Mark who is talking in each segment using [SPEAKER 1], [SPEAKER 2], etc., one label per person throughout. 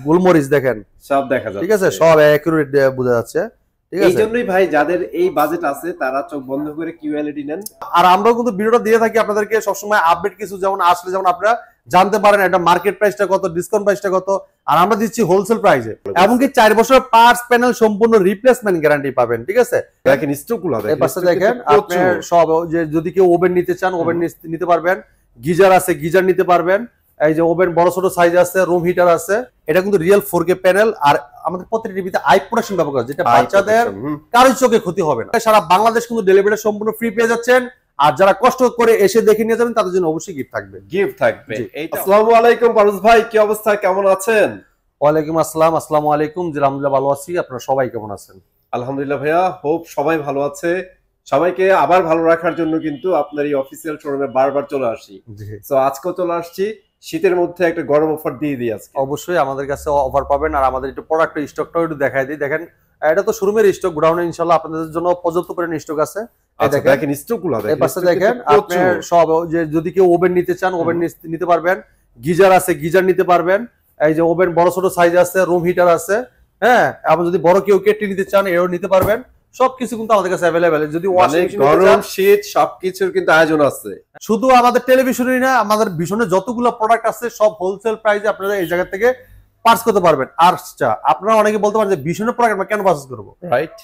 [SPEAKER 1] গোলমরিচ দেখেন
[SPEAKER 2] সব দেখা যাচ্ছে,
[SPEAKER 1] ঠিক আছে, সব অ্যাকুরেট বোঝা যাচ্ছে। ঠিক আছে,
[SPEAKER 2] এই জন্যই ভাই যাদের এই বাজেট আছে তারা চোখ বন্ধ করে কিউএলইডি নেন।
[SPEAKER 1] আর আমরাও কিন্তু ভিডিওটা দিয়ে থাকি আপনাদেরকে সবসময় আপডেট কিছু, যেমন আসলে যেমন আপনারা জানতে পারেন এটা মার্কেট প্রাইসটা কত, ডিসকাউন্ট প্রাইসটা কত, আর আমরা দিচ্ছি হোলসেল প্রাইসে। এমনকি 4 বছর পার্টস প্যানেল সম্পূর্ণ রিপ্লেসমেন্ট গ্যারান্টি পাবেন। ঠিক আছে,
[SPEAKER 2] দেখেন স্টকগুলো
[SPEAKER 1] এই পাশে দেখেন আপনি সব, যে যদি কেউ ওভেন নিতে চান ওভেন নিতে পারবেন, গিজার আছে গিজার নিতে পারবেন, এই যে ওভেন বড় ছোট সাইজ আছে, রুম হিটার আছে। এটা কিন্তু রিয়েল 4K প্যানেল, আর আমাদের প্রত্যেকটা টিভিতে আই প্রোটেকশন ব্যবহার করা, যেটা বাচ্চাদের কারোর চোখে ক্ষতি হবে না। সারা বাংলাদেশ কিন্তু ডেলিভারি সম্পূর্ণ ফ্রি পেয়ে যাচ্ছেন, আর যারা কষ্ট করে এসে দেখে নিয়ে যাবেন তাদের জন্য অবশ্যই গিফট থাকবে।
[SPEAKER 2] আসসালামু আলাইকুম পারভেজ ভাই, কি অবস্থা, কেমন আছেন?
[SPEAKER 1] ওয়ালাইকুম আসসালাম, আসসালামু আলাইকুম। জি আলহামদুলিল্লাহ ভালো আছি, আপনারা সবাই কেমন আছেন?
[SPEAKER 2] আলহামদুলিল্লাহ ভাইয়া, হোপ সবাই ভালো আছে। সবাইকে আবার ভালো রাখার জন্য কিন্তু আপনার এই অফিসিয়াল শোরুমে বারবার চলে আসি। তো আজকেও চলে আসছি, শীতের মধ্যে একটা গরম অফার দিয়ে দিই আজকে।
[SPEAKER 1] অবশ্যই আমাদের কাছে অফার পাবেন, আর আমাদের একটু প্রোডাক্টের স্টকটাও একটু দেখাই দিই। দেখেন এটা তো শোরুমের স্টক, গোডাউনে ইনশাআল্লাহ আপনাদের জন্য পর্যাপ্ত পরিমাণ স্টক আছে।
[SPEAKER 2] দেখেন স্টকগুলো দেখেন,
[SPEAKER 1] এই পাশে দেখেন আপনি সব, যে যদি কেউ ওভেন নিতে চান ওভেন নিতে পারবেন, গিজার আছে গিজার নিতে পারবেন, এই যে ওভেন বড় ছোট সাইজ আছে, রুম হিটার আছে। হ্যাঁ, আপনি যদি বড় কেউ কেটলি নিতে চান এও নিতে পারবেন। সবকিছু কিন্তু আমাদের কাছে अवेलेबल। যদি ওয়াশিং মেশিন,
[SPEAKER 2] গরম শীত সবকিছুর কিন্তু আয়োজন আছে।
[SPEAKER 1] শুধু আমাদের টেলিভিশনই না, আমাদের ভীষণের যতগুলো প্রোডাক্ট আছে সব হোলসেল প্রাইসে আপনারা এই জায়গা থেকে পার্স করতে পারবেন। আর আপনারা অনেকে বলতে পারেন যে ভীষণের প্রোডাক্ট আমরা কেন পার্চেস করব,
[SPEAKER 2] রাইট?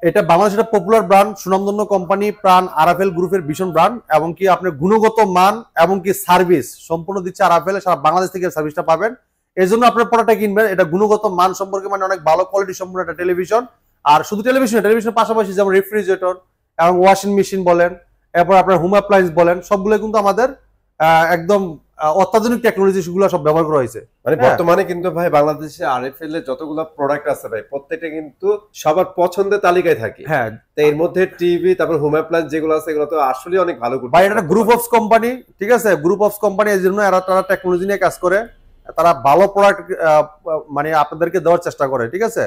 [SPEAKER 1] এটা বাংলাদেশের একটা পপুলার ব্র্যান্ড, সুনামধন্য কোম্পানি প্রাণ আরএফএল গ্রুপের ভীষণ ব্র্যান্ড, এবং কি আপনার গুণগত মান এবং কি সার্ভিস সম্পূর্ণ দিচ্ছে আরএফএল। সারা বাংলাদেশ থেকে সার্ভিসটা পাবেন, এই জন্য আপনার প্রোডাক্টটা কিনবেন। এটা গুণগত মান সম্পর্কে মানে অনেক ভালো কোয়ালিটি সম্পূর্ণ একটা টেলিভিশন। আর শুধু টেলিভিশনের পাশাপাশি যেমন রেফ্রিজারেটর এবং ওয়াশিং মেশিন বলেন, এরপর আপনার হোম অ্যাপ্লায়েন্স বলেন, সবগুলো কিন্তু আমাদের একদম অত্যাধুনিক টেকনোলজি গুলো সব ব্যবহার করা হয়েছে।
[SPEAKER 2] মানে বর্তমানে কিন্তু ভাই বাংলাদেশে আরএফএল এর যতগুলো প্রোডাক্ট আছে ভাই, প্রত্যেকটা কিন্তু সবার পছন্দের তালিকায় থাকে।
[SPEAKER 1] হ্যাঁ,
[SPEAKER 2] তো এর মধ্যে টিভি, তারপর হোম অ্যাপ্লায়েন্স যেগুলো আছে এগুলো তো আসলে অনেক ভালো করছে
[SPEAKER 1] ভাই। এটা গ্রুপ অফ কোম্পানি, ঠিক আছে, গ্রুপ অফ কোম্পানি, এর জন্য তারা টেকনোলজি নিয়ে কাজ করে, তারা ভালো প্রোডাক্ট মানে আপনাদেরকে দেওয়ার চেষ্টা করে। ঠিক আছে,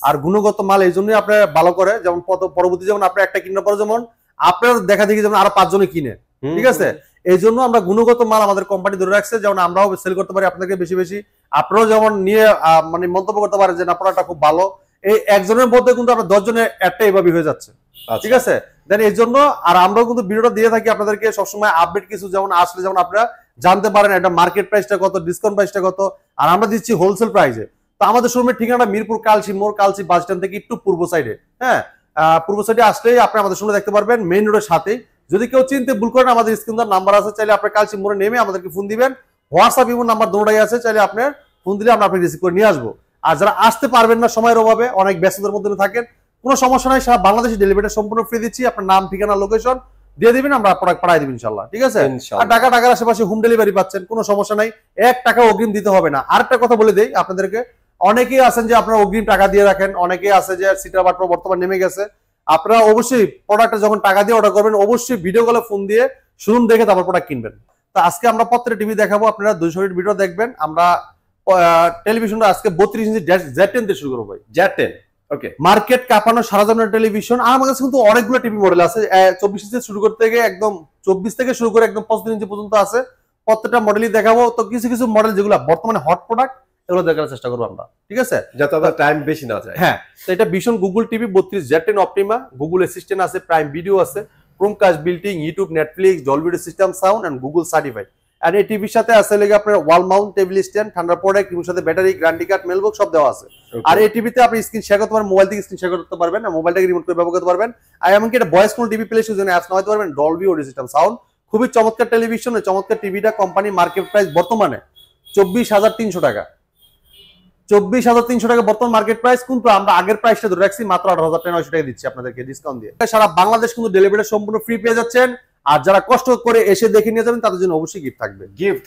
[SPEAKER 1] আর গুণগত মাল এই জন্যই আপনার ভালো করে। যেমন পরবর্তী যেমন আপনি একটা কিনার পরে যেমন আপনার দেখা দেখি যেমন আরো 5 জনে কিনে। ঠিক আছে, এই জন্য আমরা গুণগত মাল আমাদের কোম্পানি ধরে রাখছে, যেমন আমরাও সেল করতে পারি আপনাদেরকে বেশি বেশি। আপনারাও যেমন নিয়ে মানে মন্তব্য করতে পারেন যে না প্রোডাক্টটা খুব ভালো। এই একজনের মধ্যে কিন্তু আপনার 10 জনের একটা এইভাবে হয়ে যাচ্ছে। ঠিক আছে, দেন এই জন্য আর আমরাও কিন্তু ভিডিওটা দিয়ে থাকি আপনাদেরকে সবসময় আপডেট কিছু, যেমন আসলে যেমন আপনারা জানতে পারেন এটা মার্কেট প্রাইসটা কত, ডিসকাউন্ট প্রাইসটা কত, আর আমরা দিচ্ছি হোলসেল প্রাইসে। তো আমাদের শোরুমের ঠিকানা মিরপুর কালচি মোড়, কালচি বাস স্ট্যান্ড থেকে একটু পূর্ব সাইডে। হ্যাঁ, পূর্ব সাইডে আসলেই আপনি আমাদের সঙ্গে দেখতে পারবেন, মেইন রোডের সাথেই। যদি কেউ চিনতে ভুল করেন আমাদের স্ক্রিনে নাম্বার আছে, চাইলে আপনার কালচি মোড়ে নেমে আমাদেরকে ফোন দিবেন। হোয়াটসঅ্যাপ ইমো নাম্বার দুটোই আছে, চাইলে আপনার ফোন দিলে আমরা আপনাকে রিসিভ করে নিয়ে আসবো। আর যারা আসতে পারবেন না সময়ের অভাবে, অনেক ব্যস্ততার মধ্যে থাকেন, কোনো সমস্যা নাই, সারা বাংলাদেশে ডেলিভারি সম্পূর্ণ ফ্রি দিচ্ছি। আপনার নাম ঠিকানা লোকেশন দিয়ে দিবেন, আমরা প্রোডাক্ট পাঠিয়ে দিব ইনশাআল্লাহ। ঠিক আছে, আর ঢাকার আশেপাশে হোম ডেলিভারি পাচ্ছেন, কোনো সমস্যা নাই, 1 টাকা অগ্রিম দিতে হবে না। আরেকটা কথা বলে দেই আপনাদেরকে, অনেকেই আছেন যে আপনারা অগ্রিম টাকা দিয়ে রাখেন, অনেকেই আছে যে সিটার বাট্র বর্তমান নেমে গেছে। আপনারা অবশ্যই প্রোডাক্টটা যখন টাকা দিয়ে অর্ডার করবেন অবশ্যই ভিডিও কলে ফোন দিয়ে শুনুন, দেখে তারপর প্রোডাক্ট কিনবেন। তো আজকে আমরা প্রত্যেকটা টিভি দেখাবো, আপনারা 200 মিনিট ভিডিও দেখবেন। আমরা টেলিভিশনটা আজকে 32 ইঞ্চি Z10 দিয়ে শুরু করবো ভাই।
[SPEAKER 2] Z10 ওকে,
[SPEAKER 1] মার্কেট কাঁপানো সারা জনের টেলিভিশন। আর আমার কাছে কিন্তু অনেকগুলো টিভি মডেল আছে, 24 ইঞ্চি শুরু করতে থেকে একদম 24 থেকে শুরু করে একদম 35 ইঞ্চি পর্যন্ত আছে। প্রত্যেকটা মডেলই দেখাবো। তো কিছু কিছু মডেল যেগুলো বর্তমানে হট প্রোডাক্ট, এগুলো দেখার চেষ্টা করবো আমরা। ঠিক আছে,
[SPEAKER 2] যাতে আমাদের টাইম বেশি না যায়।
[SPEAKER 1] হ্যাঁ, তো এটা ভীষণ Google TV 32 Z10 optima, Google assistant আছে, প্রাইম ভিডিও আছে, Chromecast built in, YouTube, Netflix, Dolby system sound and Google certified. আর এই টিভির সাথে আছে লেগে আপনার ওয়াল মাউন্ট টেবিল স্ট্যান্ড, ঠান্ডা প্রোডাক্ট, টিভির সাথে ব্যাটারি, গ্যারান্টি কার্ড, মেলবক্স সব দেওয়া আছে। আর এই টিভিতে আপনি স্ক্রিন শেয়ার করতে পারবেন, মোবাইল থেকে স্ক্রিন শেয়ার করতে পারবেন, মোবাইলটাকে রিমোট করে ব্যবহার করতে পারবেন। আর এমনকি এটা ভয়েস কোন টিভি প্লে স্টোর অ্যাপস নামাতে পারবেন, ডলবি অডিও সিস্টেম সাউন্ড। খুবই চমৎকার টেলিভিশন, চমৎকার টিভিটা। কোম্পানি মার্কেট প্রাইস বর্তমানে 24,300 টাকা, 24,300 টাকা বর্তমান মার্কেট প্রাইস। কিন্তু আমরা আগের প্রাইসটা ধরে রাখছি মাত্র 18,900 টাকা দিচ্ছি আপনাদেরকে ডিসকাউন্ট দিয়ে। সারা বাংলাদেশ কিন্তু ডেলিভারি সম্পূর্ণ ফ্রি পেয়ে যাচ্ছেন, আর যারা কষ্ট করে এসে দেখে নিয়ে যাবেন তাদের জন্য অবশ্যই গিফট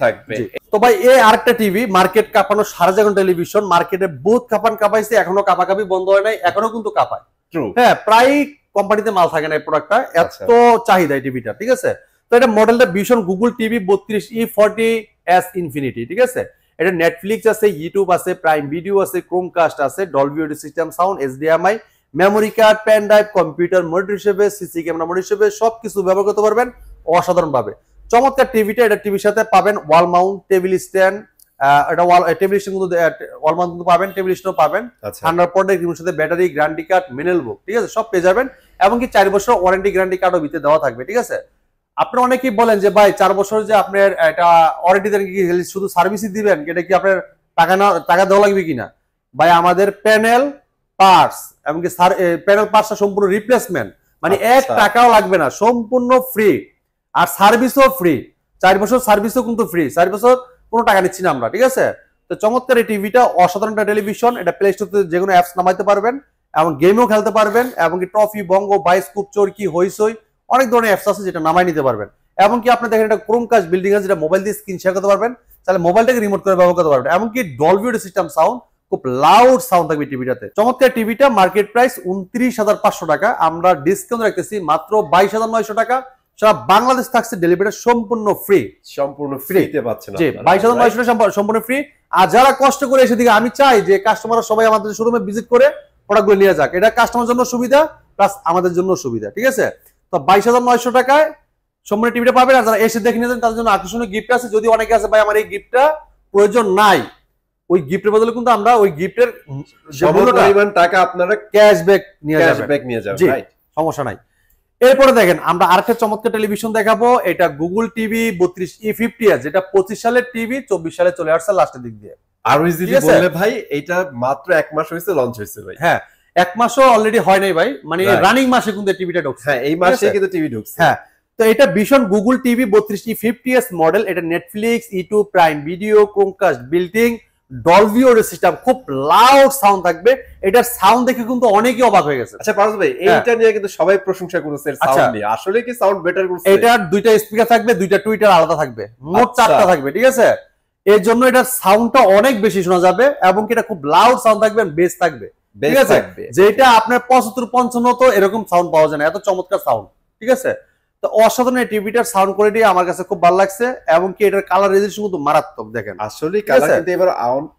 [SPEAKER 1] থাকবে। তো ভাই এই আরেকটা টিভি মার্কেট কাঁপানো সারা জায়গায় টেলিভিশন, মার্কেটে বহুত কাঁপাইছে, এখনো কাঁপাকাঁপি বন্ধ হয় নাই, এখনো কিন্তু কাঁপায়। হ্যাঁ, প্রায় কোম্পানিতে মাল থাকে না এই প্রোডাক্টটা, এত চাহিদা এই টিভিটা। ঠিক আছে, তো এটা মডেলটা ভীষণ গুগল টিভি 32E40S ইনফিনিটি। ঠিক আছে, এটা নেটফ্লিক্স আছে, ইউটিউব আছে, প্রাইম ভিডিও আছে, ক্রোমকাস্ট আছে, Dolby audio system sound, HDMI, memory card, pen drive, computer monitor হিসেবে, সিসি ক্যামেরা মনিটর হিসেবে সবকিছু ব্যবহার করতে পারবেন অসাধারণ ভাবে। চমৎকার টিভিটা, এটা টিভির সাথে পাবেন ওয়াল মাউন্ট টেবিল স্ট্যান্ড, এটা টেবিল স্ট্যান্ড কিন্তু ওয়াল মাউন্ট কিন্তু পাবেন, টেবিল স্ট্যান্ডও পাবেন, থান্ডার প্রোডাক্ট রিমোটের সাথে ব্যাটারি, গ্যারান্টি কার্ড, মিনেল বুক, ঠিক আছে, সব পেয়ে যাবেন। এমনকি 4 বছর ওয়ারেন্টি গ্যারান্টি কার্ডও ভিতরে দেওয়া থাকবে, ঠিক আছে। আপনারা অনেকেই বলেন যে ভাই 4 বছর যে আপনার এটা ওয়ারেন্টি দেন কি শুধু সার্ভিসই দিবেন, এটা কি আপনার টাকা দেওয়া লাগবে কিনা? ভাই আমাদের প্যানেল পার্টস এমনকি প্যানেল পার্টসটা সম্পূর্ণ রিপ্লেসমেন্ট, মানে 1 টাকাও লাগবে না, সম্পূর্ণ ফ্রি। আর সার্ভিসও ফ্রি, 4 বছর সার্ভিসও কিন্তু ফ্রি, 4 বছর কোনো টাকা নিচ্ছি না আমরা, ঠিক আছে। তো চমৎকার এই টিভিটা, অসাধারণ একটা টেলিভিশন, এটা প্লে স্টোর যে কোনো অ্যাপস নামাইতে পারবেন এবং গেমও খেলতে পারবেন, এমনকি ট্রফি, বঙ্গ, বাইস্কোপ, চরকি, হইসই অনেক ধরনের অ্যাপস আছে যেটা নামাই নিতে পারবেন। এমনকি আপনি দেখেন এটা ক্রোমকাস্ট বিল্ডিং আছে যেটা মোবাইল দিয়ে স্ক্রিন শেয়ার করতে পারবেন, তাহলে মোবাইলটাকে রিমোট করে ব্যবহার করতে পারবেন। এমনকি ডলবি অডিও সিস্টেম সাউন্ড, খুব লাউড সাউন্ড থাকবে টিভিটাতে। চমৎকার টিভিটা মার্কেট প্রাইস 29,500 টাকা, আমরা ডিসকাউন্ট রাখতেছি মাত্র 22,900 টাকা। সারা বাংলাদেশ থাকছে ডেলিভারি সম্পূর্ণ ফ্রি,
[SPEAKER 2] সম্পূর্ণ ফ্রিতে পাচ্ছেন
[SPEAKER 1] জি 22,900 টাকা সম্পূর্ণ ফ্রি। আর যারা কষ্ট করে এসে দিকে, আমি চাই যে কাস্টমাররা সবাই আমাদের শোরুমে ভিজিট করে প্রোডাক্টগুলো নিয়ে যাক, এটা কাস্টমারের জন্য সুবিধা প্লাস আমাদের জন্য সুবিধা, ঠিক আছে। তো 22,900 টাকায় সম্পূর্ণ টিভিটা পাবেন। আর যারা এসে দেখে নিয়ে যান তাদের জন্য আকর্ষণীয় গিফট আছে। যদি অনেকে আছে ভাই আমার এই গিফটটা প্রয়োজন নাই, ওই গিফটের বদলে কিন্তু আমরা ওই গিফটের
[SPEAKER 2] পরিমাণ টাকা আপনারা
[SPEAKER 1] ক্যাশব্যাক নিয়ে যাবেন, জি সমস্যা নাই। এরপরে দেখেন আমরা আরেকটা চমৎকার টেলিভিশন দেখাবো, এটা গুগল টিভি 32E50s, যেটা 25 সালের টিভি, 24 সালে চলে আসছে লাস্টের দিক দিয়ে।
[SPEAKER 2] আর ইজিলি বললে ভাই এটা মাত্র 1 মাস হয়েছে লঞ্চ হয়েছে ভাই।
[SPEAKER 1] হ্যাঁ 1 মাসও অলরেডি হয় নাই ভাই, মানে রানিং মাসে কিন্তু টিভিটা ঢুকছে।
[SPEAKER 2] হ্যাঁ এই মাসে কিন্তু টিভি ঢুকছে।
[SPEAKER 1] হ্যাঁ তো এটা ভীষণ গুগল টিভি 32E50s মডেল, এটা Netflix, YouTube, prime video, Chromecast building, Dolby audio system, খুব লাউড সাউন্ড থাকবে। এটার সাউন্ড দেখে কিন্তু অনেকেই অবাক হয়ে গেছে।
[SPEAKER 2] আচ্ছা পারস ভাই এইটা নিয়ে কিন্তু সবাই প্রশংসা করেছে সাউন্ড নিয়ে, আসলে কি সাউন্ড বেটার করছে?
[SPEAKER 1] এটার 2টা স্পিকার থাকবে, 2টা টুইটার আলাদা থাকবে, মোট 4টা থাকবে, ঠিক আছে। এর জন্য এটার সাউন্ডটা অনেক বেশি শোনা যাবে এবং এটা খুব লাউড সাউন্ড থাকবে, বেস থাকবে, ঠিক আছে, যেটা আপনার 75-55 তো এরকম সাউন্ড পাওয়া যায় না, এত চমৎকার সাউন্ড, ঠিক আছে। তো অসাধারণ এই টিভিটার সাউন্ড কোয়ালিটি আমার কাছে খুব ভালো লাগছে এবং কি এটার কালার রেজোলিউশন কিন্তু মারাত্মক। দেখেন
[SPEAKER 2] আসলে কালার কিন্তু এবার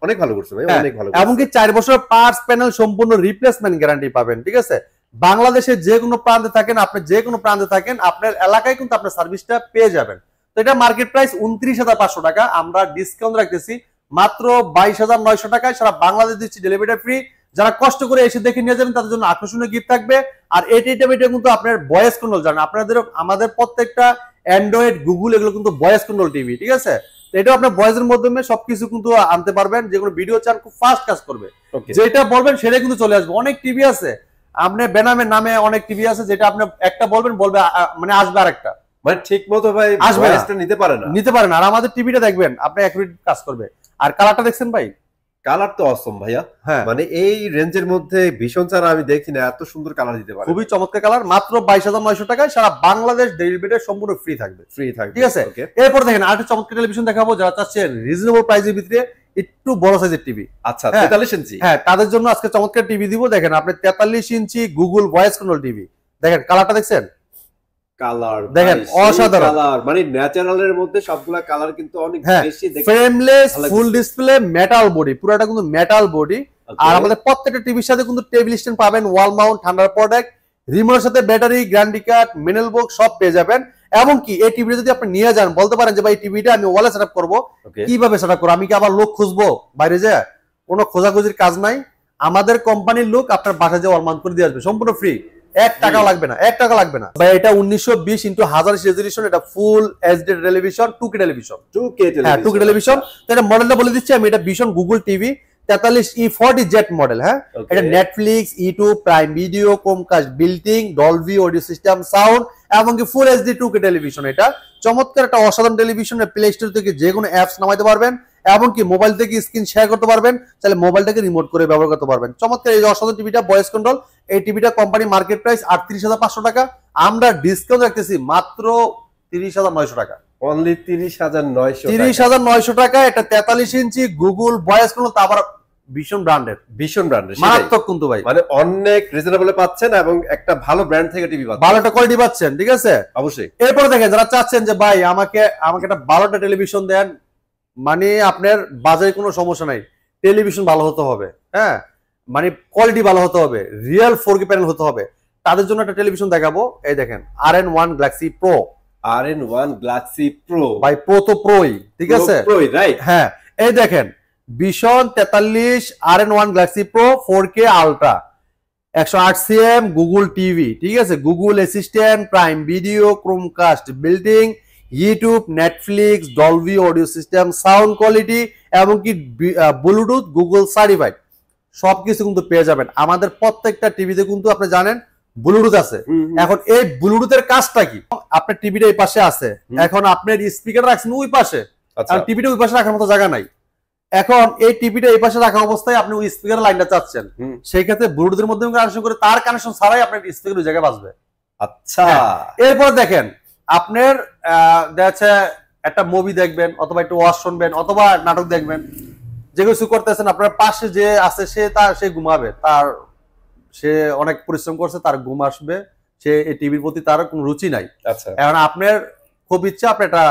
[SPEAKER 2] অনেক ভালো করছে ভাই, অনেক ভালো করছে।
[SPEAKER 1] এবং কি 4 বছর পার্টস প্যানেল সম্পূর্ণ রিপ্লেসমেন্ট গ্যারান্টি পাবেন, ঠিক আছে। বাংলাদেশের যে কোনো প্রান্তে থাকেন, আপনি যে কোনো প্রান্তে থাকেন, আপনার এলাকায় কিন্তু আপনার সার্ভিসটা পেয়ে যাবেন। তো এটা মার্কেট প্রাইস 29,500 টাকা, আমরা ডিসকাউন্ট রাখতেছি মাত্র 22,900 টাকায়, সারা বাংলাদেশ দিচ্ছি ডেলিভারি ফ্রি। যারা কষ্ট করে এসে দেখে নিয়ে যাবেন তাদের জন্য আকর্ষণীয় গিফট থাকবে। আর এটা কিন্তু আপনার ভয়েস কন্ট্রোল, জানেন আপনাদের আমাদের প্রত্যেকটা অ্যান্ড্রয়েড, গুগল এগুলো কিন্তু ভয়েস কন্ট্রোল টিভি, ঠিক আছে। তো এটা আপনার ভয়েসের মাধ্যমে সবকিছু কিন্তু আনতে পারবেন, যে কোনো ভিডিও চান খুব ফাস্ট কাজ করবে, যেটা বলবেন সেটাই কিন্তু চলে আসবে। অনেক টিভি আছে আপনি বেনামের নামে, অনেক টিভি আছে যেটা আপনি একটা বলবেন বলবে মানে আসবে আরেকটা,
[SPEAKER 2] মানে ঠিক মতো ভাই
[SPEAKER 1] আসবে
[SPEAKER 2] নিতে পারে না।
[SPEAKER 1] আর আমাদের টিভিটা দেখবেন আপনি অ্যাকুরেট কাজ করবে। আর কালারটা দেখছেন ভাই,
[SPEAKER 2] কালার তো অসম ভাইয়া, মানে এই রেঞ্জের মধ্যে ভীষণ ছাড়া আমি দেখি না এত সুন্দর কালার দিতে পারে,
[SPEAKER 1] খুবই চমৎকার কালার। মাত্র 22,900 টাকায় সারা বাংলাদেশ ডেলিভারি সম্পূর্ণ ফ্রি থাকবে, ঠিক আছে। এরপর দেখেন আরেকটা চমৎকার টেলিভিশন দেখাবো, যারা চাচ্ছেন রিজনেবল প্রাইসের ভিতরে একটু বড় সাইজের টিভি।
[SPEAKER 2] আচ্ছা 43 ইঞ্চি,
[SPEAKER 1] হ্যাঁ তাদের জন্য আজকে চমৎকার টিভি দিব। দেখেন আপনি 43 ইঞ্চি গুগল ভয়েস কন্ট্রোল টিভি, দেখেন কালারটা দেখছেন,
[SPEAKER 2] কালার
[SPEAKER 1] দেখেন অসাধারণ
[SPEAKER 2] কালার, মানে ন্যাচারালের মধ্যে সবগুলা কালার কিন্তু অনেক বেশি দেখতে,
[SPEAKER 1] frameless, full display, metal body, পুরোটা কিন্তু মেটাল বডি। আর আমাদের প্রত্যেকটা টিভির সাথে কিন্তু টেবিল স্ট্যান্ড পাবেন, ওয়াল মাউন্ট, ঠান্ডার প্রোডাক্ট, রিমোটের সাথে ব্যাটারি, গ্যারান্টি কার্ড, মিনেল বক্স সব পেয়ে যাবেন। এমনকি এই টিভিটা যদি আপনি নিয়ে যান, বলতে পারেন যে ভাই এই টিভিটা আমি ওয়ালে সেটআপ করব, কিভাবে সেটআপ করব, আমি কি আবার লোক খুঁজবো বাইরে যায়? কোনো খোঁজাখুঁজির কাজ নাই, আমাদের কোম্পানির লোক আপনার বাসায় যে ওয়াল মাউন্ট করে দিয়ে আসবে সম্পূর্ণ ফ্রি, 1 টাকা লাগবে না, 1 টাকা লাগবে না ভাই। এটা 1920x1000 রেজোলিউশন, এটা full HD television, 2K television, 2K television. তো এটা মডেলটা বলে দিচ্ছি আমি, এটা ভীষণ গুগল টিভি 43E40Z মডেল। হ্যাঁ এটা Netflix, YouTube, prime video, Chromecast building, Dolby audio system sound এবং কি ফুল এইচডি 2K টেলিভিশন। এটা চমৎকার একটা অসাধারণ টেলিভিশন, প্লে স্টোর থেকে যে কোনো অ্যাপস নামাইতে পারবেন এবং কি মোবাইল থেকে স্ক্রিন শেয়ার করতে পারবেন, তাহলে মোবাইলটাকে রিমোট করে ব্যবহার করতে পারবেন। চমৎকার এই অসাধারণ টিভিটা ভয়েস কন্ট্রোল, এই টিভিটা কোম্পানি মার্কেট প্রাইস 38,500 টাকা, আমরা ডিসকাউন্ট রাখতেছি মাত্র 30,900 টাকা,
[SPEAKER 2] অনলি
[SPEAKER 1] 30,900 টাকা। এটা 43 ইঞ্চি গুগল ভয়েস কন্ট্রোল, তা আবার ভীষণ ব্র্যান্ডের মারাত্মক কিন্তু ভাই,
[SPEAKER 2] মানে অনেক রিজনেবলে পাচ্ছেন এবং একটা ভালো ব্র্যান্ড থেকে টিভি পাচ্ছেন,
[SPEAKER 1] ভালো একটা কোয়ালিটি পাচ্ছেন, ঠিক আছে
[SPEAKER 2] অবশ্যই।
[SPEAKER 1] এরপরে দেখেন যারা চাচ্ছেন যে ভাই আমাকে একটা ভালোটা টেলিভিশন দেন, মানে আপনার বাজারে কোনো সমস্যা নাই, টেলিভিশন ভালো হতে হবে, হ্যাঁ মানে কোয়ালিটি ভালো হতে হবে, রিয়েল 4K প্যানেল হতে হবে, তাদের জন্য একটা টেলিভিশন দেখাবো। এই দেখেন RN1 Galaxy Pro,
[SPEAKER 2] RN1 Galaxy Pro
[SPEAKER 1] ভাই, প্রো তো প্রোই, ঠিক আছে,
[SPEAKER 2] প্রোই রাইট,
[SPEAKER 1] হ্যাঁ এই দেখেন Vision 43 RN1 Galaxy Pro 4K Ultra 108cm Google TV, ঠিক আছে, Google assistant, prime video, Chromecast building, YouTube, Netflix, Dolby audio system, sound quality, এমনকি ব্লুটুথ গুগল সার্টিফাইড সবকিছু কিন্তু পেয়ে যাবেন। আমাদের প্রত্যেকটা টিভিতে কিন্তু আপনি জানেন ব্লুটুথ আছে। এখন এই ব্লুটুথের কাজটা কি? আপনার টিভিটা এই পাশে আছে, এখন আপনার স্পিকার রাখছেন ওই পাশে, আর টিভিটা ওই পাশে রাখার মতো জায়গা নাই। এখন এই টিভিটা এই পাশে রাখা অবস্থায় আপনি ওই স্পিকার লাইনটা চাচ্ছেন, সেই ক্ষেত্রে ব্লুটুথের মাধ্যমে কানেকশন করে তার কানেকশন ছাড়াই আপনার স্পিকার ওই জায়গায় বাজবে।
[SPEAKER 2] আচ্ছা,
[SPEAKER 1] এরপর দেখেন আপনার দেখা একটা মুভি দেখবেন অথবা একটু ওয়াজ শুনবেন অথবা নাটক দেখবেন, যে কিছু করতেছেন, আপনার পাশে যে আছে সে ঘুমাবে, সে অনেক পরিশ্রম করছে, তার ঘুম আসবে, সে এই টিভির প্রতি তার কোনো রুচি নাই।
[SPEAKER 2] আচ্ছা,
[SPEAKER 1] এখন আপনার খুব ইচ্ছা আপনি এটা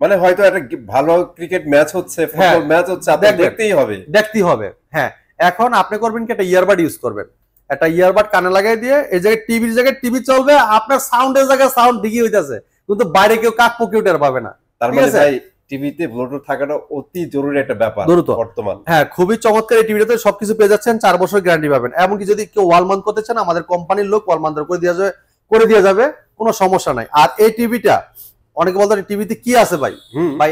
[SPEAKER 2] মানে হয়তো একটা ভালো ক্রিকেট ম্যাচ হচ্ছে, ফুটবল ম্যাচ হচ্ছে, আপনি দেখতেই হবে। হ্যাঁ,
[SPEAKER 1] এখন আপনি করবেন কি, একটা ইয়ারবাড ইউজ করবেন, একটা ইয়ারবাড কানে লাগাই দিয়ে এই জায়গায় জায়গায় টিভি চলবে, আপনার সাউন্ডের জায়গায় সাউন্ড ঠিকই হইতাছে, কিন্তু বাইরে কেউ কাক পকিউটার পাবে না।
[SPEAKER 2] তার মানে ভাই টিভিতে ব্লুটুথ থাকাটা অতি জরুরি একটা ব্যাপার বর্তমান।
[SPEAKER 1] হ্যাঁ, খুবই চমৎকার। এই টিভিটাতে সবকিছু পেয়ে যাচ্ছেন, 4 বছর গ্যারান্টি পাবেন। এমনকি যদি কেউ ওয়াল মাউন্ট করতে চান, আমাদের কোম্পানির লোক ওয়াল মাউন্ট করে দেওয়া যাবে, কোনো সমস্যা নাই। আর এই টিভিটা অনেকে বলতেন টিভিতে কি আছে ভাই,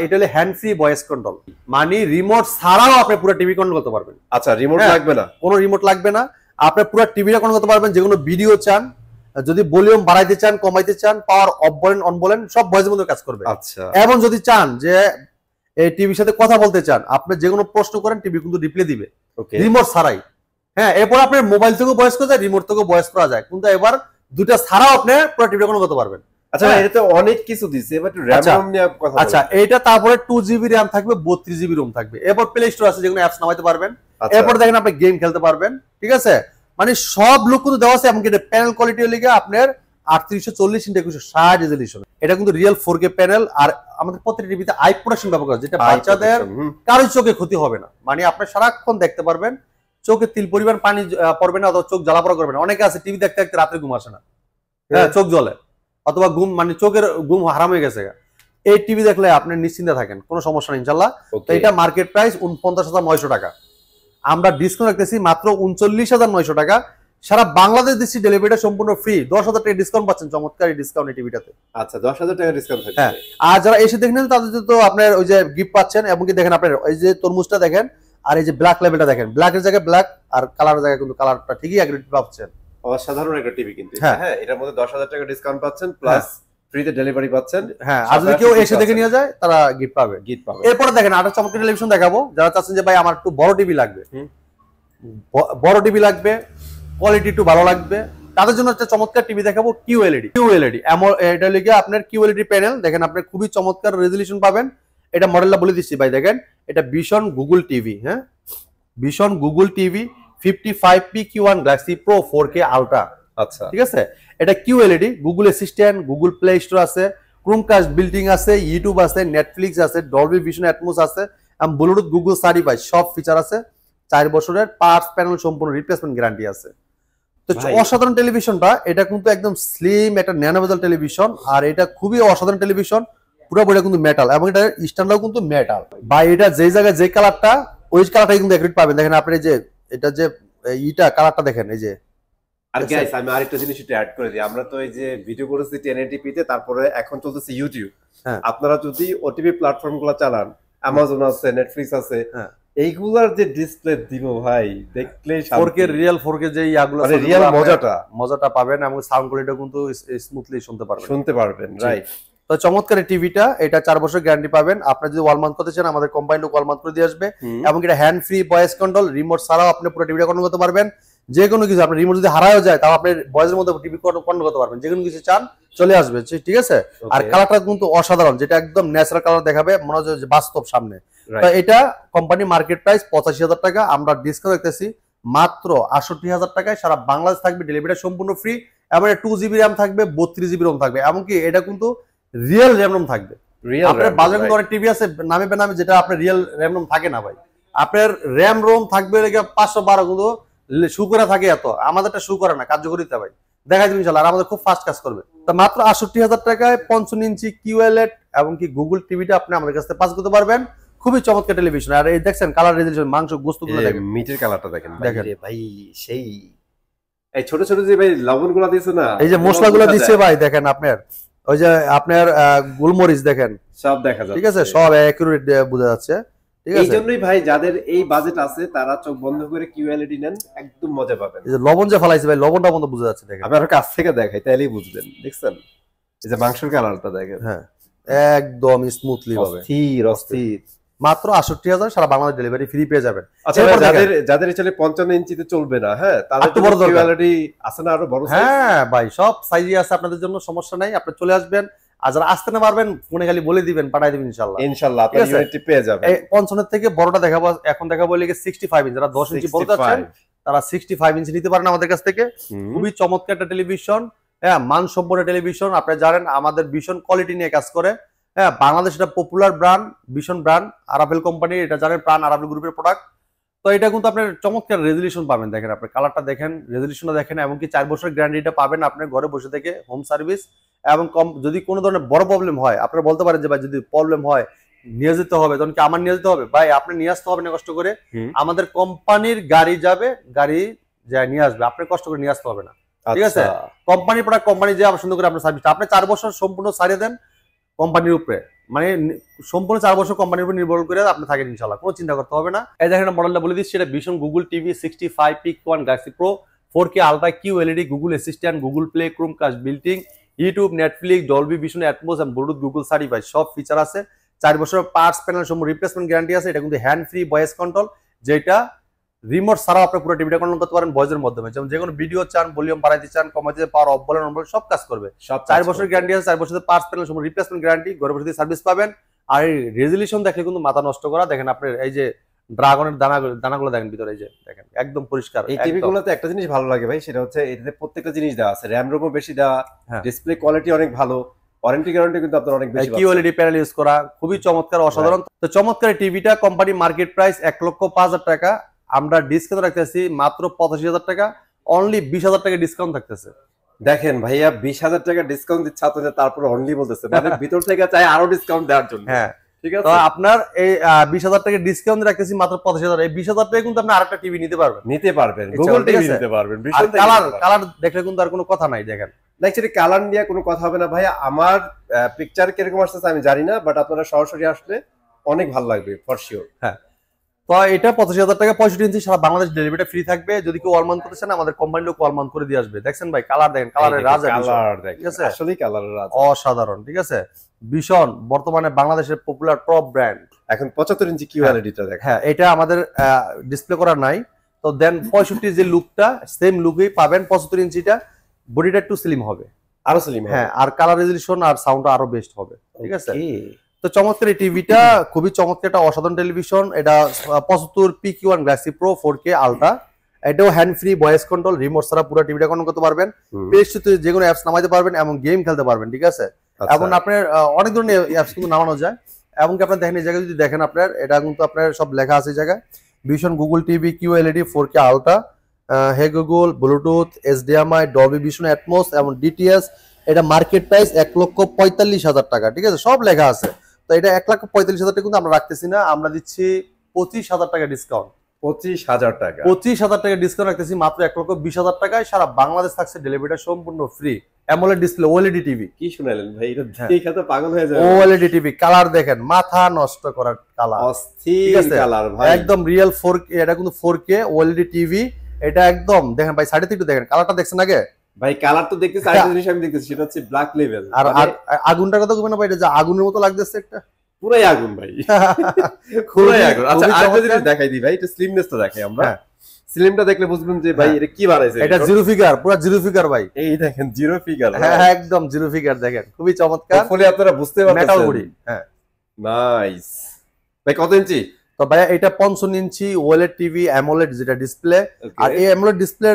[SPEAKER 1] এটা হলো হ্যান্ড ফ্রি ভয়েস কন্ট্রোল, মানে রিমোট ছাড়াও আপনি পুরো টিভি কন্ট্রোল করতে পারবেন।
[SPEAKER 2] আচ্ছা, রিমোট লাগবে না,
[SPEAKER 1] কোনো রিমোট লাগবে না, আপনি পুরো টিভিটা কন্ট্রোল করতে পারবেন। যে কোনো ভিডিও চান, যদি ভলিউম বাড়াইতে চান, কমাইতে চান, পাওয়ার অফ বলেন অন বলেন, সব ভয়েসের মধ্যে কাজ করবে।
[SPEAKER 2] আচ্ছা,
[SPEAKER 1] এবং যদি চান যে এই টিভির সাথে কথা বলতে চান, আপনি যে কোনো প্রশ্ন করেন টিভি কিন্তু রিপ্লাই দিবে রিমোট ছাড়াই। হ্যাঁ, এরপর আপনার মোবাইল থেকেও ভয়েস করা যায়, রিমোট থেকেও ভয়েস করা যায়, কিন্তু এবার দুইটা ছাড়াও আপনি পুরো টিভিটা কন্ট্রোল করতে পারবেন।
[SPEAKER 2] আচ্ছা, এটা অনেক কিছু দিছে, এবার একটু র‍্যাম নিয়ে কথা বলুন।
[SPEAKER 1] আচ্ছা, এইটা তারপরে 2GB র‍্যাম থাকবে, 32GB রোম থাকবে। এরপর প্লে স্টোর আছে, যেগুলো অ্যাপস নামাইতে পারবেন। এরপর দেখেন আপনি গেম খেলতে পারবেন, ঠিক আছে, মানে সব লুক কিন্তু দেওয়া আছে। এমনকি প্যানেল কোয়ালিটি লিগে আপনার 3840x2160 রেজোলিউশন, এটা কিন্তু রিয়েল 4K প্যানেল। আর আমাদের প্রত্যেকটা টিভিতে আই প্রোটেকশন ব্যবহার করা, যেটা বাচ্চাদের কারোর চোখে ক্ষতি হবে না, মানে আপনি সারাক্ষণ দেখতে পারবেন, চোখে তিল পরিমাণ পানি পড়বে না, অথবা চোখ জ্বালাপড়া করবে না। অনেকে আছে টিভি দেখতে দেখতে রাতে ঘুম আসে না, হ্যাঁ, চোখ জ্বলে, অথবা ঘুম মানে চোখের ঘুম হারাম হয়ে গেছে। এই টিভি দেখলে আপনি নিশ্চিন্তে থাকেন, কোনো সমস্যা নেই ইনশাল্লাহ। তো এটা মার্কেট প্রাইস 49,900 টাকা, আমরা ডিসকাউন্ট রাখতেছি মাত্র 39,900 টাকা। সারা বাংলাদেশ দিচ্ছি, ডেলিভারিটা সম্পূর্ণ ফ্রি। 10,000 টাকা ডিসকাউন্ট পাচ্ছেন, চমৎকার এই ডিসকাউন্ট এই টিভিটাতে।
[SPEAKER 2] আচ্ছা, 10,000 টাকা ডিসকাউন্ট থাকবে।
[SPEAKER 1] হ্যাঁ, আর যারা এসে দেখেন তাদের তো আপনার ওই যে গিফট পাচ্ছেন। এমনকি দেখেন আপনার এই যে তরমুজটা দেখেন, আর এই যে ব্ল্যাক লেভেলটা দেখেন, ব্ল্যাকের জায়গায় ব্ল্যাক, আর কালারের জায়গায় কিন্তু কালারটা ঠিকই অ্যাগ্রেড পাচ্ছেন।
[SPEAKER 2] অসাধারণ একটা টিভি কিন্তু। হ্যাঁ, এটার মধ্যে 10,000 টাকা ডিসকাউন্ট পাচ্ছেন, প্লাস ফ্রিতে ডেলিভারি পাচ্ছেন।
[SPEAKER 1] হ্যাঁ, আর যদি কেউ এসে দেখে নিয়ে যায় তারা গিফট পাবে। এরপরে দেখেন আরেকটা চমৎকার টেলিভিশন দেখাবো। যারা চাচ্ছেন যে ভাই আমার একটু বড় টিভি লাগবে, বড় টিভি লাগবে, কোয়ালিটি একটু ভালো লাগবে, তাদের জন্য একটা চমৎকার টিভি দেখাবো, QLED। এটা লিখে আপনার QLED প্যানেল দেখেন, আপনি খুবই চমৎকার রেজোলিউশন পাবেন। এটা মডেলটা বলে দিচ্ছি ভাই, দেখেন এটা Vision গুগল টিভি। হ্যাঁ, Vision Google TV 55PQ1 Galaxy Pro 4K Ultra।
[SPEAKER 2] আচ্ছা,
[SPEAKER 1] ঠিক আছে, এটা QLED, Google Assistant, Google play store আছে, ক্রোমকাস্ট বিল্ডিং আছে, ইউটিউব আছে, নেটফ্লিক্স আছে, ডলবি ভিশন অ্যাটমস আছে, ব্লুটুথ গুগল সার্টিফাইড সব ফিচার আছে। 4 বছরের পার্টস প্যানেল সম্পূর্ণ রিপ্লেসমেন্ট গ্যারান্টি আছে। তো অসাধারণ টেলিভিশনটা, এটা কিন্তু একদম স্লিম একটা ন্যানোভেজেল টেলিভিশন, আর এটা খুবই অসাধারণ টেলিভিশন। পুরোপুরি কিন্তু মেটাল, এবং এটা স্ট্যান্ডটাও কিন্তু মেটাল। বা এটা যে জায়গায় যে কালারটা, ওই কালারটাই কিন্তু অ্যাকুরেট পাবেন। দেখেন আপনি যে এটা যে ইটা কালারটা দেখেন, এই যে।
[SPEAKER 2] আর গাইস, আমি আরেকটা জিনিস একটু অ্যাড করে দিই। আমরা তো এই যে ভিডিও করেছি 1080p তে, তারপরে এখন চলতেছে ইউটিউব। আপনারা যদি ওটিভি প্ল্যাটফর্মগুলো চালান, অ্যামাজন আছে, নেটফ্লিক্স আছে, এইগুলার যে ডিসপ্লে দিব ভাই, দেখলেই
[SPEAKER 1] 4K রিয়েল 4K যে ইয়াগুলো
[SPEAKER 2] মানে রিয়েল
[SPEAKER 1] মজাটা পাবেন, এবং সাউন্ড কোয়ালিটিও কিন্তু স্মুথলি শুনতে পারবেন।
[SPEAKER 2] রাইট।
[SPEAKER 1] তো চমৎকার এই টিভিটা, এটা 4 বছর গ্যারান্টি পাবেন। আপনারা যদি ওয়াল মাউন্ট করতে চান, আমাদের কোম্পানি লোক ওয়াল মাউন্ট করে দিয়ে আসবে। এবং এটা hand free voice control, remote ছাড়াও আপনি পুরো টিভিটা কন্ট্রোল করতে পারবেন। যে কোনো কিছু আপনার রিমোট যদি হারায়ও যায়, তাও আপনি ভয়েসের মধ্যে টিভি কন্ট্রোল করতে পারবেন। যে কোনো কিছু চান চলে আসবে, ঠিক আছে। আর কালারটা কিন্তু অসাধারণ, যেটা একদম ন্যাচারাল কালার দেখাবে, মনে হচ্ছে যে বাস্তব সামনে। তো এটা কোম্পানি মার্কেট প্রাইস 85,000 টাকা, আমরা ডিসকাউন্ট রাখতেছি মাত্র 68,000 টাকায়। সারা বাংলাদেশ থাকবে, ডেলিভারিটা সম্পূর্ণ ফ্রি। এবং 2GB র্যাম থাকবে, 32GB রোম থাকবে, এমনকি এটা কিন্তু রিয়েল র্যাম রোম থাকবে। আপনার বাজারে কিন্তু অনেক টিভি আছে নামে বেনামে, যেটা আপনার রিয়েল র্যাম রোম থাকে না ভাই। আপনার র্যাম রোম থাকবে 512, কিন্তু শু করে থাকে এত, আমাদেরটা শু করে না, কার্যকরিতা ভাই দেখাই দিন ইনশাআল্লাহ। আর আমাদের খুব ফাস্ট কাজ করবে। তো মাত্র 68,000 টাকায় 55 ইঞ্চি QLED এবং কি গুগল টিভিটা আপনি আমাদের কাছ থেকে পাস করতে পারবেন। খুবই চমৎকার টেলিভিশন। আর এই দেখছেন কালার রেজুলেশন, মাংস গোস্তগুলো দেখেন,
[SPEAKER 2] মিটের কালারটা দেখেন
[SPEAKER 1] দেখেন
[SPEAKER 2] ভাই, সেই এই ছোট ছোট যে ভাই লবণগুলো দিয়েছে না,
[SPEAKER 1] এই যে মশলাগুলো দিচ্ছে ভাই, দেখেন আপনার ওই যে আপনার গোলমরিচ দেখেন,
[SPEAKER 2] সব দেখা যাচ্ছে,
[SPEAKER 1] ঠিক আছে, সব অ্যাকুরেট বোঝা যাচ্ছে, ঠিক আছে।
[SPEAKER 2] এই জন্যই ভাই যাদের এই বাজেট আছে তারা চোখ বন্ধ করে কিউএলইডি নেন, একদম মজা পাবেন।
[SPEAKER 1] এই যে লবণ যে ফলাইছে ভাই, লবণটা বন্ধ বোঝা যাচ্ছে, দেখেন
[SPEAKER 2] আমি আরো কাছ থেকে দেখাই তাহলেই বুঝবেন, দেখছেন এই যে মাংসের কালারটা দেখেন,
[SPEAKER 1] হ্যাঁ একদম স্মুথলি ভাবে,
[SPEAKER 2] অস্থির অস্থির।
[SPEAKER 1] মাত্র 68,000 সারা বাংলাদেশ ডেলিভারি ফ্রি পেয়ে যাবেন।
[SPEAKER 2] আচ্ছা যাদের যাদের চলে 55 ইঞ্চিতে চলবে না, হ্যাঁ তাদের
[SPEAKER 1] একটু বড় দরকার,
[SPEAKER 2] কিউএলইডি আছে না আরো বড় সাইজ?
[SPEAKER 1] হ্যাঁ ভাই সব সাইজই আছে আপনাদের জন্য, সমস্যা নাই, আপনি চলে আসবেন। আর যারা আসতে না পারবেন ফোনে খালি বলে দিবেন, পাঠাই দিবেন ইনশাআল্লাহ,
[SPEAKER 2] ইনশাআল্লাহ আপনি ইউনিটি পেয়ে যাবেন।
[SPEAKER 1] এই 55 থেকে বড়টা দেখাবো, এখন দেখাবো লিখে 65 ইঞ্চি, যারা 10 ইঞ্চি বড় যাচ্ছেন তারা 65 ইঞ্চি নিতে পারেন আমাদের কাছ থেকে। খুবই চমৎকার একটা টেলিভিশন, হ্যাঁ মানসম্পন্ন টেলিভিশন। আপনারা জানেন আমাদের ভীষণ কোয়ালিটি নিয়ে কাজ করে, হ্যাঁ বাংলাদেশ এটা পপুলার ব্র্যান্ড, ভীষণ ব্র্যান্ড, আরাফেল কোম্পানি, এটা জানেন প্রাণ আরাফেল গ্রুপের প্রোডাক্ট। তো এটা কিন্তু আপনার চমৎকার রেজুলেশন পাবেন, দেখেন আপনার কালারটা দেখেন, রেজুলেশনটা দেখেন, এমনকি 4 বছরের গ্যারান্টিটা পাবেন আপনার ঘরে বসে থেকে, হোম সার্ভিস। এবং যদি কোনো ধরনের বড় প্রবলেম হয় আপনারা বলতে পারেন যে ভাই যদি প্রবলেম হয় নিয়ে যেতে হবে, তখন কি আমার নিয়ে যেতে হবে? ভাই আপনি নিয়ে আসতে হবে না কষ্ট করে, আমাদের কোম্পানির গাড়ি যাবে, গাড়ি যায় নিয়ে আসবে, আপনার কষ্ট করে নিয়ে আসতে হবে না, ঠিক আছে। কোম্পানির প্রোডাক্ট কোম্পানি যে আবার সুন্দর করে আপনার সার্ভিসটা, আপনি 4 বছর সম্পূর্ণ ছাড়িয়ে দেন কোম্পানির উপরে, মানে সম্পূর্ণ 4 বছর কোম্পানির উপর নির্ভর করে আপনি থাকেন ইনশাআল্লাহ, কোনো চিন্তা করতে হবে না। এই দেখেন মডেলটা বলে দিচ্ছি, এটা ভীষণ Google TV 65 peak 1 Galaxy pro 4K ultra QLED, Google Assistant, Google Play, Chromecast built in, YouTube, Netflix, Dolby Vision, Atmos and Bluetooth Google certified, সব ফিচার আছে। 4 বছর পার্টস প্যানেল সম্পূর্ণ রিপ্লেসমেন্ট গ্যারান্টি আছে। এটা কিন্তু হ্যান্ড ফ্রি ভয়েস কন্ট্রোল, যেটা remote ছাড়াও আপনি পুরো টিভিটা কন্ট্রোল করতে পারেন ভয়েসের মাধ্যমে, যেমন যে কোনো ভিডিও চান, ভলিউম বাড়াইতে চান, কমাইতে, পাওয়ার অফ বলেন অন বলেন সব কাজ করবে। 4 বছর গ্যারান্টি আছে, 4 বছরের পার্টস প্যানেল সম্পূর্ণ রিপ্লেসমেন্ট গ্যারান্টি, ঘরে বসে সার্ভিস পাবেন। আর এই রেজুলেশন দেখলে কিন্তু মাথা নষ্ট করা, দেখেন আপনার এই যে ড্রাগনের দানাগুলো দেখেন ভিতরে, এই যে দেখেন একদম পরিষ্কার।
[SPEAKER 2] এই টিভিগুলোতে একটা জিনিস ভালো লাগে ভাই, সেটা হচ্ছে এটাতে প্রত্যেকটা জিনিস দেওয়া আছে, র‍্যাম রোমও বেশি দেওয়া, ডিসপ্লে কোয়ালিটি অনেক ভালো, ওয়ারেন্টি গ্যারান্টি কিন্তু আপনারা অনেক বেশি পাচ্ছেন।
[SPEAKER 1] কিউএলইডি প্যানেল ইউজ করা, খুবই চমৎকার, অসাধারণ। তো চমৎকার টিভিটা কোম্পানি মার্কেট প্রাইস 1,05,000 টাকা, আমরা ডিসকাউন্ট রাখতেছি মাত্র 85,000 টাকা, অনলি 20,000 টাকা ডিসকাউন্ট থাকতেছে।
[SPEAKER 2] দেখেন ভাইয়া 20,000 টাকা ডিসকাউন্ট দিচ্ছে আপনাদের, তারপরে অনলি বলতেছে, মানে ভিতর থেকে চাই আরো ডিসকাউন্ট দেওয়ার জন্য।
[SPEAKER 1] হ্যাঁ
[SPEAKER 2] ঠিক আছে,
[SPEAKER 1] তো আপনার এই 20,000 টাকা ডিসকাউন্ট রাখতেছি মাত্র 85,000, এই 20,000 টাকা কিন্তু আপনি আরেকটা টিভি নিতে পারবেন,
[SPEAKER 2] গুগল টিভি নিতে পারবেন।
[SPEAKER 1] কালার দেখলে কিন্তু আর কোনো কথা নাই, দেখেন
[SPEAKER 2] অ্যাকচুয়ালি কালার নিয়ে কোনো কথা হবে না ভাইয়া, আমার পিকচার কিরকম আসছে আমি জানি না, বাট আপনারা সরাসরি আসলে অনেক ভালো লাগবে ফর শিওর।
[SPEAKER 1] হ্যাঁ তো এটা 85,000 টাকা, 65 ইঞ্চি, সারা বাংলাদেশ ডেলিভারিটা ফ্রি থাকবে। যদি কেউ ওয়ালমান করতে চান আমাদের কোম্পানির লোক ওয়ালমান করে দিয়ে আসবে। দেখছেন ভাই কালার দেখেন, কালারের রাজা, ঠিক আছে,
[SPEAKER 2] আসলেই কালারের রাজা,
[SPEAKER 1] অসাধারণ, ঠিক আছে। ভীষণ বর্তমানে বাংলাদেশের পপুলার টপ ব্র্যান্ড।
[SPEAKER 2] এখন 75 ইঞ্চি কিউএলইডিটা দেখেন,
[SPEAKER 1] হ্যাঁ এটা আমাদের ডিসপ্লে করা নাই, তো দেন 65 যে লুকটা সেম লুকেই পাবেন, 75 ইঞ্চিটা বডিটা একটু স্লিম হবে,
[SPEAKER 2] আরো স্লিম,
[SPEAKER 1] হ্যাঁ, আর কালার রেজুলেশন আর সাউন্ডটা আরো বেস্ট হবে, ঠিক আছে। তো চমৎকার এই টিভিটা, খুবই চমৎকার একটা অসাধারণ টেলিভিশন। এটা 75 PQ1 galaxy pro 4K ultra, এটাও hand free voice control, remote ছাড়া পুরো টিভিটা কন্ট্রোল করতে পারবেন, প্লে যে কোনো অ্যাপস নামাইতে পারবেন এবং গেম খেলতে পারবেন, ঠিক আছে। এবং আপনার অনেক ধরনের অ্যাপস কিন্তু নামানো যায়, এমনকি আপনার দেখেন এই জায়গায় যদি দেখেন আপনার এটা কিন্তু আপনার সব লেখা আছে এই জায়গায়, ভীষণ Google TV QLED 4K ultra, hey Google, Bluetooth, HDMI, Dolby Vision, Atmos এবং ডিটিএস। এটা মার্কেট প্রাইস 1,45,000 টাকা, ঠিক আছে, সব লেখা আছে। তো এটা 1,45,000 টাকা কিন্তু আমরা রাখতেছি না, আমরা দিচ্ছি 25,000 টাকা ডিসকাউন্ট,
[SPEAKER 2] 25,000 টাকা,
[SPEAKER 1] 25,000 টাকা ডিসকাউন্ট রাখতেছি মাত্র 1,20,000 টাকায়, সারা বাংলাদেশ থাকছে ডেলিভারিটা সম্পূর্ণ free. AMOLED display OLED TV,
[SPEAKER 2] কি শুনালেন ভাই, এটা দেখে তো পাগল হয়ে যাবে।
[SPEAKER 1] ওএলইডি টিভি, কালার দেখেন, মাথা নষ্ট করার কালার,
[SPEAKER 2] অস্থির কালার ভাই,
[SPEAKER 1] একদম রিয়েল 4K, এটা কিন্তু 4K ওএলইডি টিভি, এটা একদম দেখেন ভাই, সাইডে একটু দেখেন কালারটা, দেখছেন আগে
[SPEAKER 2] ভাই কালার তো দেখতেছি, আরেকটা জিনিস আমি দেখতেছি সেটা হচ্ছে ব্ল্যাক লেভেল,
[SPEAKER 1] আর আগুনটার কথা বলবেন না ভাই, এটা যে আগুনের মতো লাগতেছে, একটা
[SPEAKER 2] পুরাই আগুন ভাই, পুরাই আগুন। আচ্ছা আরেকটা জিনিস দেখাই দিই ভাই, এটা স্লিমনেসটা দেখাই আমরা, স্লিমটা দেখলে বুঝবেন যে ভাই এটা কি বানাইছে,
[SPEAKER 1] এটা জিরো ফিগার, পুরো জিরো ফিগার ভাই,
[SPEAKER 2] এই দেখেন জিরো ফিগার,
[SPEAKER 1] হ্যাঁ একদম জিরো ফিগার, দেখেন খুবই চমৎকার,
[SPEAKER 2] ফলে আপনারা বুঝতে পারছেন
[SPEAKER 1] মেটাল বডি, হ্যাঁ
[SPEAKER 2] নাইস ভাই। কত ইঞ্চি?
[SPEAKER 1] তো ভাই এটা 55 ইঞ্চি ওএলইডি টিভি অ্যামোলেড যেটা ডিসপ্লে, আর এই অ্যামোলেড ডিসপ্লে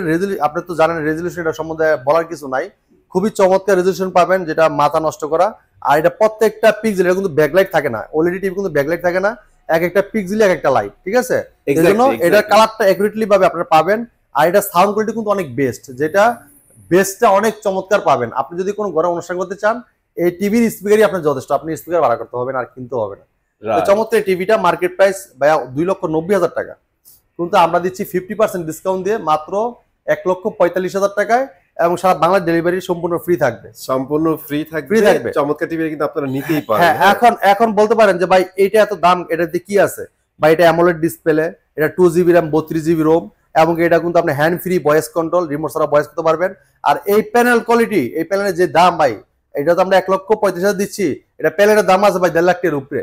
[SPEAKER 1] আপনি তো জানেন রেজুলেশন এটা সম্বন্ধে বলার কিছু নাই, খুবই চমৎকার রেজুলেশন পাবেন, যেটা মাথা নষ্ট করা। আর এটা প্রত্যেকটা পিক্সেল, এটা কিন্তু ব্যাকলাইট থাকে না, ওএলইডি টিভি কিন্তু ব্যাকলাইট থাকে না, এক একটা পিক্সেলে এক একটা লাইট, ঠিক আছে, এজন্য এটা কালারটা অ্যাকুরেটলি ভাবে আপনারা পাবেন। আর এটা সাউন্ড কোয়ালিটি কিন্তু অনেক বেস্ট, যেটা বেস্টটা অনেক চমৎকার পাবেন। আপনি যদি কোনো ঘরে অনুষ্ঠান করতে চান এই টিভির স্পিকারই আপনার যথেষ্ট, আপনি স্পিকার ভাড়া করতে হবে না আর কিনতে হবে না, চমৎকার টিভিটা মার্কেট প্রাইস ভাইয়া 2,90,000 টাকা, কিন্তু আমরা দিচ্ছি 50% ডিসকাউন্ট দিয়ে মাত্র 1,45,000 টাকায়, এবং সারা বাংলা ডেলিভারি সম্পূর্ণ ফ্রি থাকবে।
[SPEAKER 2] সম্পূর্ণ ফ্রি থাকবে। চমৎকার টিভি কিন্তু আপনারা নিতেই পারেন।
[SPEAKER 1] হ্যাঁ, এখন বলতে পারেন যে ভাই এটা এত দাম, এটাতে কি আছে ভাই? এটা অ্যামোলেড ডিসপ্লে, এটা 2GB RAM 32GB ROM, এবং এটা কিন্তু আপনি hand free voice control, remote ছাড়া ভয়েস করতে পারবেন। আর এই প্যানেল কোয়ালিটি, এই প্যানেলের যে দাম ভাই, এটা তো আমরা 1,35,000 দিচ্ছি, এটা প্যানেলের দাম আছে ভাই 1.5 লাখ টাকার উপরে।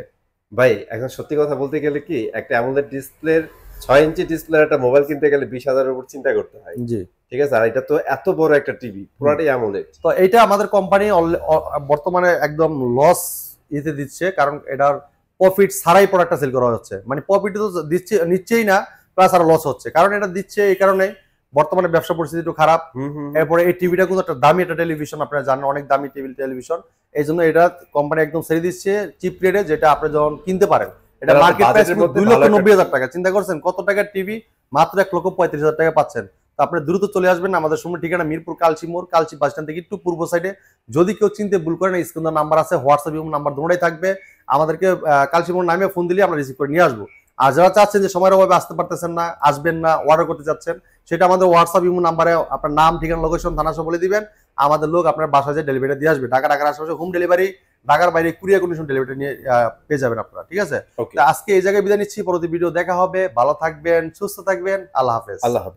[SPEAKER 2] ভাই এখন সত্যি কথা বলতে গেলে কি, একটা অ্যামোলেড ডিসপ্লের 6 ইঞ্চি ডিসপ্লের একটা মোবাইল কিনতে গেলে 20,000-এর উপর চিন্তা করতে হয়।
[SPEAKER 1] জি
[SPEAKER 2] ঠিক আছে, আর এটা তো এত বড় একটা টিভি, পুরোটাই অ্যামোলেড।
[SPEAKER 1] তো এটা আমাদের কোম্পানি বর্তমানে একদম লস ইতে দিচ্ছে, কারণ এটার প্রফিট ছাড়াই প্রোডাক্টটা সেল করা হচ্ছে। মানে প্রফিট তো নিচ্ছেই না, প্লাস আর লস হচ্ছে। কারণ এটা দিচ্ছে এই কারণে বর্তমানে ব্যবসা পরিস্থিতি একটু খারাপ। এরপরে এই টিভিটা কিন্তু একটা দামি একটা টেলিভিশন, আপনারা জানেন অনেক দামি টেলিভিশন, এই জন্য এটা কোম্পানি একদম ছেড়ে দিচ্ছে চিপ রেটে, যেটা আপনি যখন কিনতে পারেন। এটা মার্কেট প্রাইস 2,90,000 টাকা। চিন্তা করছেন কত টাকার টিভি, মাত্র 1,35,000 টাকা পাচ্ছেন। তো আপনি দ্রুত চলে আসবেন। আমাদের সময় ঠিকানা মিরপুর কালচি মোড়, কালচি বাস স্ট্যান্ড থেকে একটু পূর্ব সাইডে। যদি কেউ চিনতে ভুল করেন, স্ক্রিনে নাম্বার আছে, হোয়াটসঅ্যাপ এবং নাম্বার দুটোই থাকবে। আমাদেরকে কালচি মোড় নামে ফোন দিলে আমরা রিসিভ করে নিয়ে আসবো। আর যারা চাচ্ছেন যে সময়ের অভাবে আসতে পারতেছেন না, আসবেন না, অর্ডার করতে চাচ্ছেন, সেটা আমাদের হোয়াটসঅ্যাপ এবং নাম্বারে আপনার নাম, ঠিকানা, লোকেশন, থানা সব বলে দিবেন। আমাদের লোক আপনার বাসায় যে ডেলিভারি দিয়ে আসবে। ঢাকার আশেপাশে হোম ডেলিভারি, ঢাকার বাইরে কুরিয়ার কন্ডিশন ডেলিভারি নিয়ে পেয়ে যাবেন আপনারা। ঠিক আছে, আজকে এই জায়গায় বিদায় নিচ্ছি। পরবর্তী ভিডিও দেখা হবে। ভালো থাকবেন, সুস্থ থাকবেন। আল্লাহ হাফেজ।
[SPEAKER 2] আল্লাহ হাফেজ।